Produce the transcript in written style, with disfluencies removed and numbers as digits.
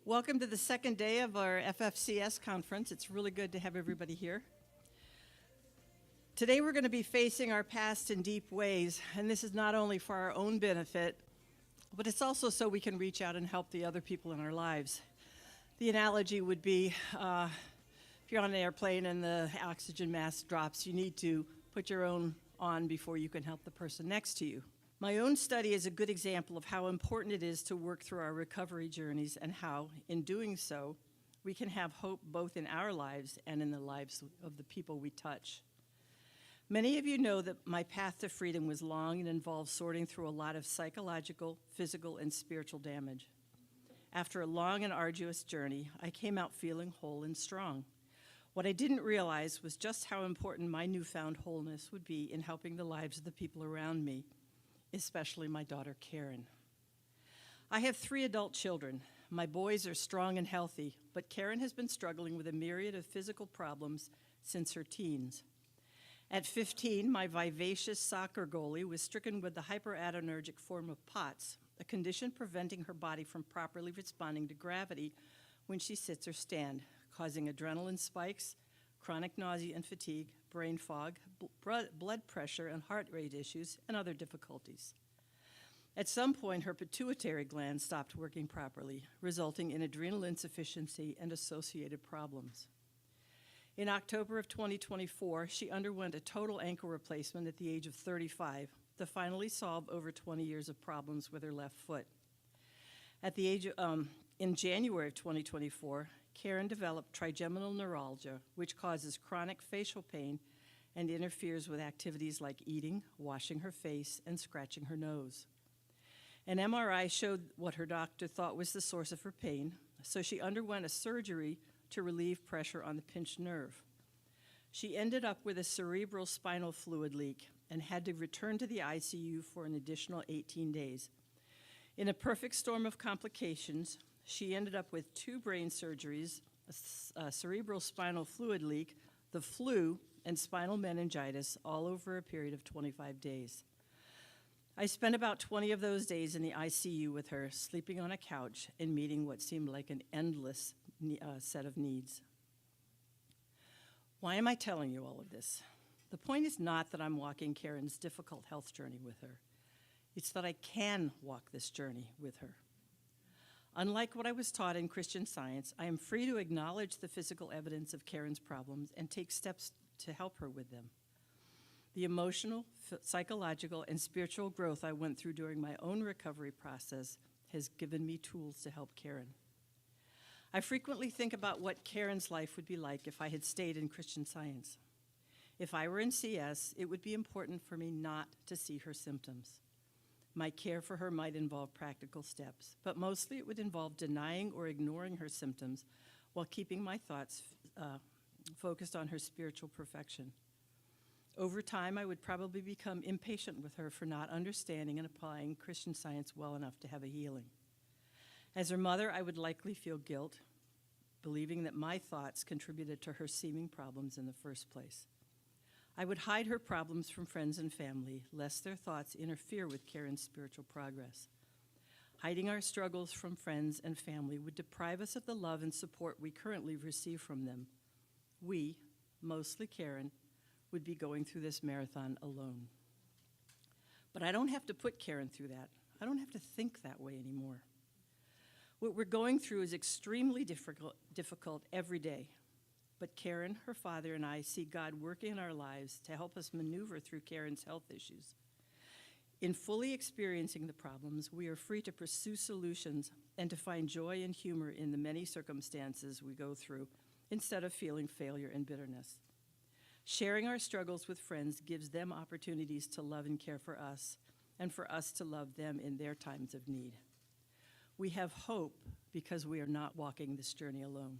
Welcome to the second day of our FFCS conference. It's really good to have everybody here. Today we're going to be facing our past in deep ways, and this is not only for our own benefit, but it's also so we can reach out and help the other people in our lives. The analogy would be, if you're on an airplane and the oxygen mask drops, you need to put your own on before you can help the person next to you. My own study is a good example of how important it is to work through our recovery journeys and how, in doing so, we can have hope both in our lives and in the lives of the people we touch. Many of you know that my path to freedom was long and involved sorting through a lot of psychological, physical, and spiritual damage. After a long and arduous journey, I came out feeling whole and strong. What I didn't realize was just how important my newfound wholeness would be in helping the lives of the people around me, especially my daughter, Karen. I have 3 adult children. My boys are strong and healthy, but Karen has been struggling with a myriad of physical problems since her teens. At 15, my vivacious soccer goalie was stricken with the hyperadrenergic form of POTS, a condition preventing her body from properly responding to gravity when she sits or stands, causing adrenaline spikes, chronic nausea and fatigue, brain fog, blood pressure and heart rate issues, and other difficulties. At some point, her pituitary gland stopped working properly, resulting in adrenal insufficiency and associated problems. In October of 2024, she underwent a total ankle replacement at the age of 35 to finally solve over 20 years of problems with her left foot. In January of 2024, Karen developed trigeminal neuralgia, which causes chronic facial pain and interferes with activities like eating, washing her face, and scratching her nose. An MRI showed what her doctor thought was the source of her pain, so she underwent a surgery to relieve pressure on the pinched nerve. She ended up with a cerebral spinal fluid leak and had to return to the ICU for an additional 18 days. In a perfect storm of complications, she ended up with 2 brain surgeries, a cerebral spinal fluid leak, the flu, and spinal meningitis, all over a period of 25 days. I spent about 20 of those days in the ICU with her, sleeping on a couch and meeting what seemed like an endless set of needs. Why am I telling you all of this? The point is not that I'm walking Karen's difficult health journey with her. It's that I can walk this journey with her. Unlike what I was taught in Christian Science, I am free to acknowledge the physical evidence of Karen's problems and take steps to help her with them. The emotional, psychological, and spiritual growth I went through during my own recovery process has given me tools to help Karen. I frequently think about what Karen's life would be like if I had stayed in Christian Science. If I were in CS, it would be important for me not to see her symptoms. My care for her might involve practical steps, but mostly it would involve denying or ignoring her symptoms while keeping my thoughts focused on her spiritual perfection. Over time, I would probably become impatient with her for not understanding and applying Christian Science well enough to have a healing. As her mother, I would likely feel guilt, believing that my thoughts contributed to her seeming problems in the first place. I would hide her problems from friends and family, lest their thoughts interfere with Karen's spiritual progress. Hiding our struggles from friends and family would deprive us of the love and support we currently receive from them. We, mostly Karen, would be going through this marathon alone. But I don't have to put Karen through that. I don't have to think that way anymore. What we're going through is extremely difficult every day. But Karen, her father, and I see God working in our lives to help us maneuver through Karen's health issues. In fully experiencing the problems, we are free to pursue solutions and to find joy and humor in the many circumstances we go through instead of feeling failure and bitterness. Sharing our struggles with friends gives them opportunities to love and care for us and for us to love them in their times of need. We have hope because we are not walking this journey alone.